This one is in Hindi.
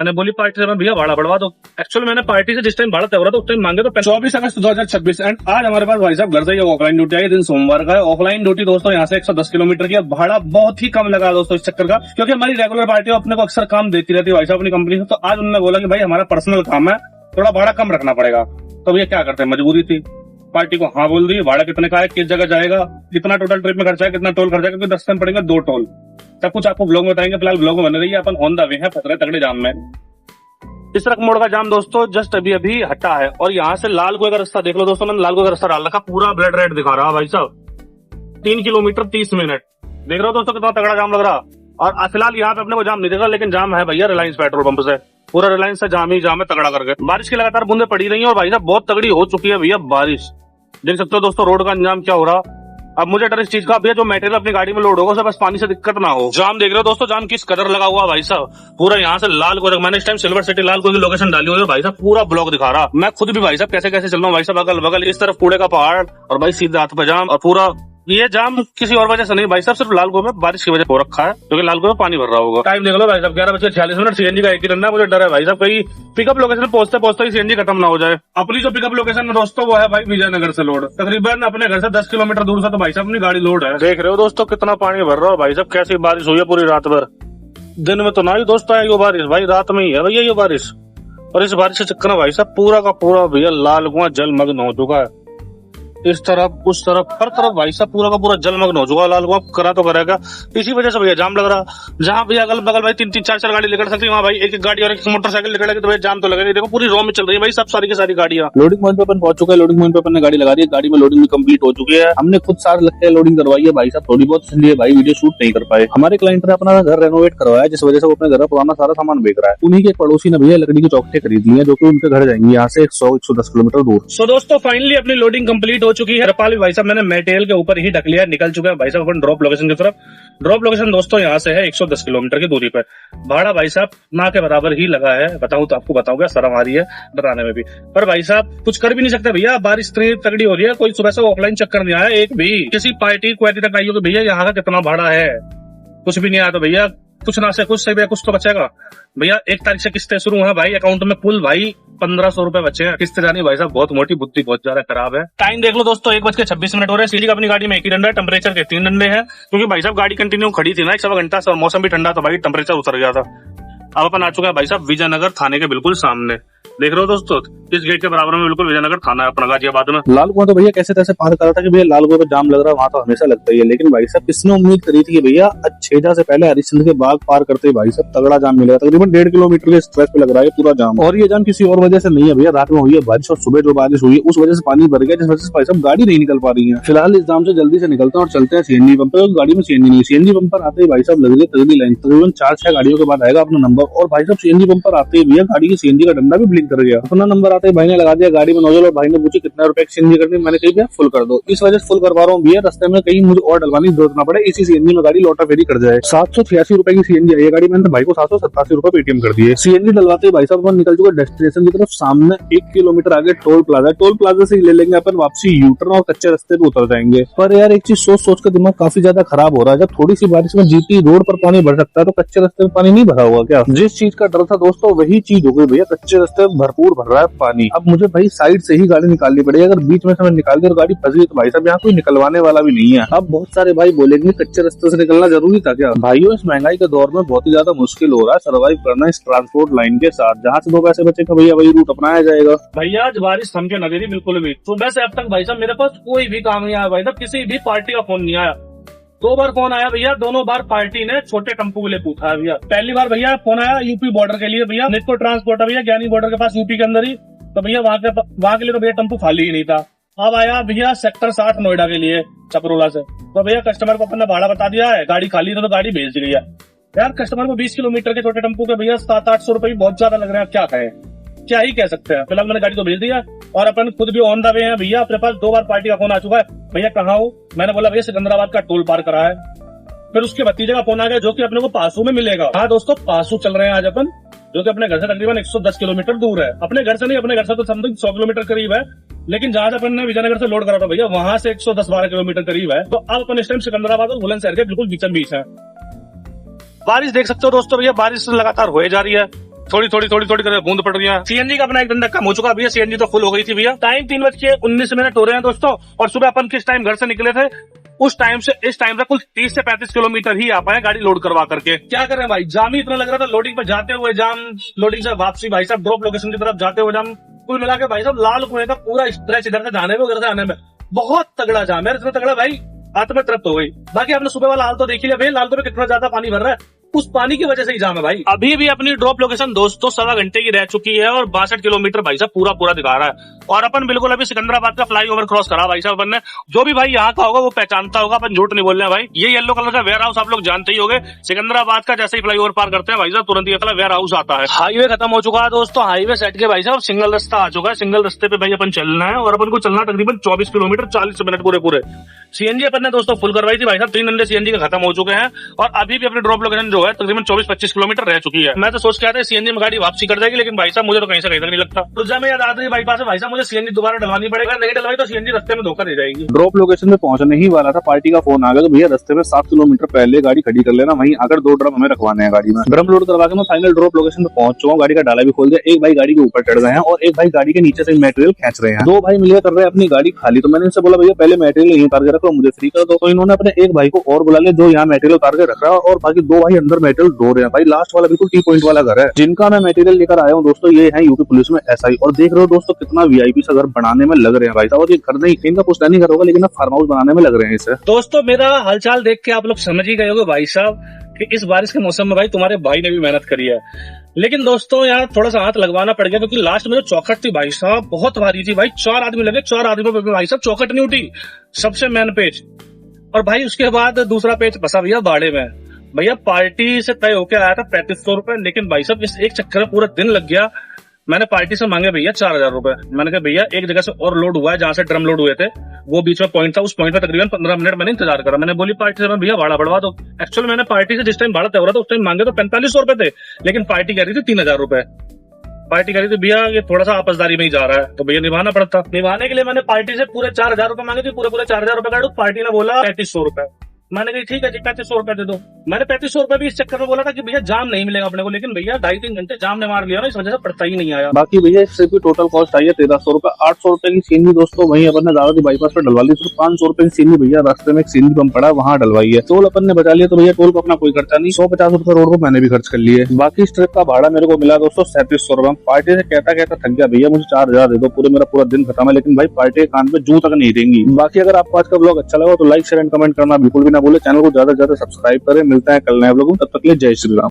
मैंने बोली पार्टी से मैं भैया भाड़ा बढ़वा दो। एक्चुअली मैंने पार्टी से जिस टाइम भाड़ा तय हो रहा था उस टाइम मांगे तो 24 अगस्त 2026 एंड आज हमारे पास भाई साहब घर से ये ऑफलाइन ड्यूटी आई। दिन सोमवार का है। ऑफलाइन ड्यूटी दोस्तों यहाँ से 110 किलोमीटर की। भाड़ा बहुत ही कम लगा दोस्तों इस चक्कर का, क्योंकि हमारी रेगुलर पार्टी अपने को अक्सर काम देती रहती है भाई साहब अपनी कंपनी से। तो आज उन्होंने बोला कि भाई हमारा पर्सनल काम है, थोड़ा भाड़ा कम रखना पड़ेगा। तो भैया क्या करते हैं, मजबूरी थी। पार्टी को हाँ बोल दी। भाड़ा कितने का है, किस जगह जाएगा, कितना टोटल ट्रिप में खर्चा है, कितना टोल खर्चा है, क्योंकि 10 दिन पड़ेंगे 2 टोल। सब कुछ आपको ब्लॉग में बताएंगे। फिलहाल ब्लॉग में बने रहिए। अपन ऑन द वे है फतरे तगड़े जाम में। इस ट्रक मोड़ का जाम दोस्तों जस्ट अभी अभी हटा है और यहाँ से लाल कुएं का रास्ता देख लो दोस्तों। मैंने लाल कुएं का रास्ता डाल रखा, पूरा ब्लड रेड दिखा रहा भाई साहब। 3 किलोमीटर 30 मिनट। देख रहे हो दोस्तों कितना तगड़ा जाम लग रहा। और फिलहाल यहाँ पे अपने को जाम नहीं देगा, लेकिन जाम है भैया रिलायंस पेट्रोल पंप से। पूरा रिलायंस से जाम ही जाम है तगड़ा करके। बारिश की लगातार बूंदे पड़ी रही है और भाई साहब बहुत तगड़ी हो चुकी है भैया बारिश। देख सकते हो दोस्तों रोड का अंजाम क्या हो रहा। अब मुझे डर इस चीज का, भैया जो मटेरियल अपनी गाड़ी में लोड होगा उसे बस पानी से दिक्कत ना हो। जाम देख रहे हो दोस्तों, जाम किस कदर लगा हुआ भाई साहब। पूरा यहाँ से लाल को, मैंने इस टाइम सिल्वर सिटी लाल को की लोकेशन डाली हुई है भाई साहब। पूरा ब्लॉक दिखा रहा। मैं खुद भी भाई साहब कैसे कैसे चल रहा हूँ भाई साहब। अगल बगल इस तरफ कूड़े का पहाड़ और भाई सीधे हाथ पे जाम। और पूरा ये जाम किसी और वजह से नहीं भाई साहब, सिर्फ लाल कुएं में बारिश की वजह हो रखा है, क्योंकि लाल कुएं में पानी भर रहा होगा। टाइम देख लो भाई साहब 11:46। सीएनजी का एक ही रन है। मुझे डर है भाई साहब कहीं पिकअप लोकेशन पहुंचते पहुंचते ही सीएनजी खत्म ना हो जाए। अपनी जो पिकअप लोकेशन है दोस्तों वो है भाई विजयनगर से लोड। तकरीबन अपने घर से 10 किलोमीटर दूर से तो भाई साहब अपनी गाड़ी लोड है। देख रहे हो दोस्तों कितना पानी भर रहा है भाई साहब। कैसी बारिश हुई है पूरी रात भर। दिन में तो ना ही दोस्तों है ये बारिश, भाई रात में ही है भैया ये बारिश। और इस बारिश के चक्कर में भाई साहब पूरा का पूरा भैया लाल कुआं जलमग्न हो चुका है। इस तरफ उस तरफ हर तरफ भाई साहब पूरा का पूरा जलमग्न हो चुका। लाल कुआं करा तो करेगा, इसी वजह से भैया जाम लग रहा। जहाँ भैया अगल बगल भाई 3-3 4-4 गाड़ी निकल सकती है, वहाँ भाई एक गाड़ी और एक मोटरसाइकिल निकलेगी तो भाई जाम तो लगेगा। देखो पूरी रो में चल रही है भाई सब सारी की सारी गाड़ियाँ। लोडिंग पॉइंट पे अपन पहुंच चुका है। लोडिंग पॉइंट पे अपन ने गाड़ी लगा दी है। गाड़ी में लोडिंग भी कंप्लीट हो चुकी है। हमने खुद सारे लगते हैं लोडिंग करवाई है भाई साहब थोड़ी बहुत, इसलिए भाई वीडियो शूट नहीं कर पाए। हमारे क्लाइंट ने अपना घर रेनोवेट करवाया, जिस वजह से वो अपने घर पुराना सारा सामान बेच रहा है। उन्हीं के पड़ोसी ने भैया लकड़ी की चौखटें खरीद ली है, जो कि उनके घर जाएंगे यहाँ से 100-110 किलोमीटर दूर। सो दोस्तों फाइनली अपनी लोडिंग कंप्लीट हो चुकी है। नेपाल भाई साहब मैंने मटेरियल के ऊपर ही ढक लिया, निकल चुके हैं भाई साहब अपन ड्रॉप लोकेशन की तरफ। ड्रॉप लोकेशन दोस्तों यहाँ से है 110 किलोमीटर की दूरी पर। भाड़ा भाई साहब ना के बराबर ही लगा है। बताऊं तो आपको बताऊंगा, शर्म आ रही है बताने में भी। पर भाई साहब कुछ कर भी नहीं सकते भैया, बारिश इतनी तगड़ी हो रही है। कोई सुबह से ऑफलाइन चक्कर नहीं आया एक भी। किसी पार्टी क्वालिटी तक आई हो कि भैया यहाँ का कितना भाड़ा है, कुछ भी नहीं आया। तो भैया कुछ ना से कुछ से भैया कुछ तो बचेगा भैया। 1 तारीख से किस्तें शुरू है भाई, अकाउंट में कुल भाई 1500 रुपए बचे हैं। किस्तें जानी भाई साहब बहुत मोटी, बुद्धि बहुत ज्यादा खराब है। टाइम देख लो दोस्तों 1:26 हो रहे हैं। सीढ़ी का अपनी गाड़ी में 1 ही डंडा है, टेम्परेचर के 3 डंडे हैं, क्योंकि भाई साहब गाड़ी कंटिन्यू खड़ी थी ना 1 घंटा से और मौसम भी ठंडा, तो भाई टेम्परेचर उतर गया था। अब अपन आ चुके हैं भाई साहब विजयनगर थाने के बिल्कुल सामने। देख रहे हो दोस्तों इस गेट के बराबर में बिल्कुल विजयनगर थाना है अपना गाजियाबाद में। लाल कुआं तो भैया कैसे तैसे पार कर रहा था कि भैया लाल कुआं पे जाम लग रहा है, वहां तो हमेशा लगता ही है। लेकिन भाई साहब किसने उम्मीद करी थी कि भैया छेजा से पहले हरिश्चंद्र के बाग पार करते भाई साहब तगड़ा जाम मिलेगा। तकरीबन 1.5 किलोमीटर के स्ट्रेच पे लग रहा है पूरा जाम। और ये जाम किसी और वजह से नहीं है भैया, रात में हुई है बारिश और सुबह जो बारिश हुई है उस वजह से पानी भर गया, जिस वजह से भाई साहब गाड़ी नहीं निकल पा रही है। फिलहाल इस जाम से जल्दी से निकलते हैं और चलते हैं सीएनजी पंप पर। गाड़ी में सीएनजी नहीं, सीएनजी पंप पर आते ही भाई साहब लग रही है तगड़ी लाइन। तकरीबन 4-6 गाड़ियों के बाद आएगा अपना नंबर। और भाई साहब सीएनजी पंप पर आते ही भैया गाड़ी की सीएनजी का डंडा भी ब्लिंक कर गया। अपना नंबर आते ही भाई ने लगा दिया गाड़ी में नोजल और भाई ने पूछी कितना रुपए की सीएनजी करनी। मैंने कही भैया फुल कर दो। इस वजह से फुल करवा रहा हूँ भैया, रास्ते में कहीं मुझे और डलवाने की जरूरत ना पड़े, इसी सीएनजी में गाड़ी लौटा फेरी कर जाए। 786 रुपए की सीएनजी है ये गाड़ी। मैंने भाई को 787 रुपए पेटीएम कर दिए। सीएनजी डलवाते भाई साहब अपन निकल चुके डेस्टिनेशन की तरफ। सामने 1 किलोमीटर आगे टोल प्लाजा, टोल प्लाजा से ले लेंगे अपन वापसी यूटर्न और कच्चे रास्ते पे उतर जाएंगे। पर यार एक चीज सोच सोच कर दिमाग काफी ज्यादा खराब हो रहा है। जब थोड़ी सी बारिश में जीटी रोड पर पानी भर सकता है तो कच्चे रास्ते में पानी नहीं भरा हुआ क्या? जिस चीज का डर था दोस्तों वही चीज हो गई भैया, कच्चे रास्ते में भरपूर भर रहा है पानी। अब मुझे भाई साइड से ही गाड़ी निकालनी पड़ेगी। अगर बीच में से मैं निकाल दी और गाड़ी फंस गई तो भाई साहब यहाँ कोई निकलवाने वाला भी नहीं है। अब बहुत सारे भाई बोलेंगे कच्चे रास्ते से निकलना जरूरी था क्या? भाइयों इस महंगाई के दौर में बहुत ही ज्यादा मुश्किल हो रहा है सर्वाइव करना इस ट्रांसपोर्ट लाइन के साथ। जहाँ से 2 पैसे बचेगा भैया वही रूट अपनाया जाएगा। भैया आज बारिश थम के न दे रही बिल्कुल भी। सुबह से अब तक भाई साहब मेरे पास कोई भी काम नहीं आया भाई साहब, किसी भी पार्टी का फोन नहीं आया। 2 बार फोन आया भैया, दोनों बार पार्टी ने छोटे टेम्पो के लिए पूछा है भैया। पहली बार भैया फोन आया यूपी बॉर्डर के लिए, भैया निटको ट्रांसपोर्ट है भैया ज्ञानी बॉर्डर के पास यूपी के अंदर ही, तो भैया वहाँ के लिए तो भैया टेम्पो खाली ही नहीं था। अब आया भैया सेक्टर 60 नोएडा के लिए चपरोला से, तो भैया कस्टमर को अपन ने भाड़ा बता दिया है, गाड़ी खाली तो गाड़ी भेज दी है। यार कस्टमर को 20 किलोमीटर के छोटे टेम्पो के भैया 700-800 रुपए बहुत ज्यादा लग रहे हैं। क्या कहें, क्या ही कह सकते हैं। फिलहाल मैंने गाड़ी तो भेज दिया और अपन खुद भी ऑन द वे है भैया। अपने पास 2 बार पार्टी का फोन आ चुका है, भैया कहाँ हो? मैंने बोला भैया सिकंदराबाद का टोल पार करा है। फिर उसके भतीजे का फोन आ गया जो कि अपने को पासू में मिलेगा। हाँ दोस्तों पासू चल रहे हैं आज अपन, जो कि अपने घर से तकरीबन 110 किलोमीटर दूर है। अपने घर से नहीं, अपने घर से तो समथिंग 100 किलोमीटर करीब है, लेकिन जहां से अपन ने विजयनगर से लोड करा था भैया वहां से 110-12 किलोमीटर करीब है। तो अब अपन इस टाइम सिकंदराबाद और बुलंदशहर के बिल्कुल बीचम बीच है। बारिश देख सकते हो दोस्तों भैया, बारिश लगातार हो जा रही है। थोड़ी करके बूंद पड़ रही है। सीएनजी का अपना एक दिन कम हो चुका भैया, सीएनजी तो फुल हो गई थी भैया। टाइम 3:19 हो रहे हैं दोस्तों, और सुबह अपन किस टाइम घर से निकले थे उस टाइम से इस टाइम तक कुल 30 से 35 किलोमीटर ही आ पाए गाड़ी लोड करवा करके। क्या करें भाई, जाम ही इतना लग रहा था, लोडिंग पे जाते हुए जाम, लोडिंग से वापसी भाई साहब ड्रॉप लोकेशन की तरफ जाते हुए जाम, कुल मिला के भाई साहब लाल कुएं का पूरा स्ट्रेच इधर से जाने में उधर से आने में बहुत तगड़ा जाम है। इतना तगड़ा भाई आत्मा तृप्त हो गई। बाकी आपने सुबह वाला हाल तो देख लिया, भाई लाल तो में कितना ज्यादा पानी भर रहा है, उस पानी की वजह से ही जाम है भाई। अभी भी अपनी ड्रॉप लोकेशन दोस्तों 1.25 घंटे की रह चुकी है और 62 किलोमीटर भाई साहब पूरा दिखा रहा है। और अपन बिल्कुल अभी सिकंदराबाद का फ्लाईओवर क्रॉस करा भाई साहब अपन ने। जो भी भाई यहाँ का होगा वो पहचानता होगा, अपन झूठ नहीं बोल रहे हैं भाई। ये येलो कलर का वेयर हाउस आप लोग जानते ही होंगे, सिकंदराबाद का जैसे ही फ्लाईओवर पार करते हैं भाई साहब तुरंत ये वेयर हाउस आता है। हाईवे खत्म हो चुका है दोस्तों, हाईवे सेट के भाई साहब सिंगल रास्ता आ चुका है। सिंगल रास्ते पे भाई अपन चलना है और अपन को चलना तकरीबन 24 किलोमीटर 40 मिनट पूरे। सीएनजी अपन ने दोस्तों फुल करवाई थी भाई साहब, 3 घंटे सीएनजी के खत्म हो चुके हैं और अभी भी अपनी ड्रॉप लोकेशन जो है तकरीबन 24-25 किलोमीटर रह चुकी है। मैं तो सोच के आता है सीएनजी में गाड़ी वापसी कर जाएगी, लेकिन भाई साहब मुझे तो कहीं से कहीं तक नहीं लगता। रुजा में याद आता है बाईपास है भाई साहब, मुझे सीएनजी दोबारा डलवानी पड़ेगा, नहीं डलवाई तो सीएनजी रास्ते में धोखा दे जाएगी। ड्रॉप लोकेशन में पहुंचने ही वाला था, पार्टी का फोन आ गया तो भैया रास्ते में 7 किलोमीटर पहले गाड़ी खड़ी कर लेना, वहीं आकर 2 ड्रम हमें रखवाने हैं गाड़ी में। ड्रम लोड करवा के मैं फाइनल ड्रॉप लोकेशन पे पहुंच चुका हूँ, गाड़ी का डाला भी खोल दिया। एक भाई गाड़ी के ऊपर चढ़ गए हैं और एक भाई गाड़ी के नीचे से मटेरियल खींच रहे हैं। 2 भाई मिलकर कर रहे हैं अपनी गाड़ी खाली, तो मैंने इनसे बोला भैया पहले मटेरियल यहीं उतार के रखो, मुझे फ्री कर दो। तो इन्होंने अपने एक भाई को और बुला लिया जो यहाँ मटेरियल उतार के रख रहा है और बाकी 2 भाई अंदर मटेरियल ढो रहे हैं। भाई लास्ट वाला बिल्कुल टी पॉइंट वाला घर है जिनका मैं मटेरियल लेकर आया हूँ दोस्तों, ये है यूपी पुलिस में एसआई। और देख रहे हो दोस्तों कितना वीआईपी सा घर बनाने में लग रहे हैं भाई साहब। और ये घर नहीं, इनका पुश्तैनी घर होगा लेकिन फार्म हाउस बनाने में लग रहे हैं इसे। दोस्तों मेरा हालचाल देख के आप लोग समझ ही गए होंगे भाई साहब कि इस बारिश के मौसम में भाई तुम्हारे भाई ने भी मेहनत करी है। लेकिन दोस्तों यार थोड़ा सा हाथ लगवाना पड़ गया, क्योंकि लास्ट में जो चौखट थी भाई साहब बहुत भारी थी भाई। 4 आदमी लगे, 4 आदमियों पे भाई साहब चौखट नहीं उठी, सबसे मेन पेज। और भाई उसके बाद दूसरा पेज फंसा भैया बाड़े में। भैया पार्टी से तय होके आया था 3500 रुपए, लेकिन भाई साहब इस एक चक्कर में पूरा दिन लग गया। मैंने पार्टी से मांगे भैया 4000 रुपए। मैंने कहा भैया एक जगह से और लोड हुआ है जहां से ड्रम लोड हुए थे, वो बीच में पॉइंट था, उस पॉइंट पे तकरीबन 15 मिनट मैंने इंतजार करा। मैंने बोली पार्टी से भैया भाड़ा बढ़वा दो। एक्चुअली मैंने पार्टी से जिस टाइम भाड़ा तय हो रहा था उस टाइम मांगे तो 4500 रुपए थे, लेकिन पार्टी कह रही थी 3000 रुपए। पार्टी कह रही थी भैया ये थोड़ा सा आपसदारी में ही जा रहा है, तो भैया निभाना पड़ता। निभाने के लिए मैंने पार्टी से पूरे 4000 रुपए मांगे थे, पूरे 4000 रुपए काटू। पार्टी ने बोला 3500 रुपए। मैंने कहा ठीक है जी 3500 रुपए दे दो। मैंने 3500 रुपए भी इस चक्कर में बोला था कि भैया जाम नहीं मिलेगा अपने को, लेकिन भैया 2.5-3 घंटे जाम ने मार लिया ना, इस वजह से पड़ता ही नहीं आया। बाकी भैया इससे भी टोटल कॉस्ट आई है 1300 रुपए। 800 रुपए की सीएनजी दोस्तों वहीं अपन ने दादाजी बाईपास पे डलवा ली। सिर्फ 500 रुपए की सीएनजी भैया रास्ते में एक सीएनजी पंप पड़ा वहां डलवाई है। टोल अपन ने बचा लिया तो भैया टोल को अपना कोई खर्चा नहीं, 150 रुपए रोड को मैंने भी खर्च कर लिए। बाकी इस ट्रिप का भाड़ा मेरे को मिला दोस्तों 3700 रुपए। पार्टी से कहता थक गया भैया मुझे 4000 दे दो, मेरा पूरा दिन खत्म है। लेकिन भाई पार्टी के कान पे जू तक नहीं देंगी। बाकी अगर आपको आज का ब्लॉग अच्छा लगा तो लाइक शेयर एंड कमेंट करना बिल्कुल भी ना भूले। चैनल को ज्यादा से ज्यादा सब्सक्राइब करें। मिलता है कल नए ब्लॉग में, तब तक के लिए जय श्री राम।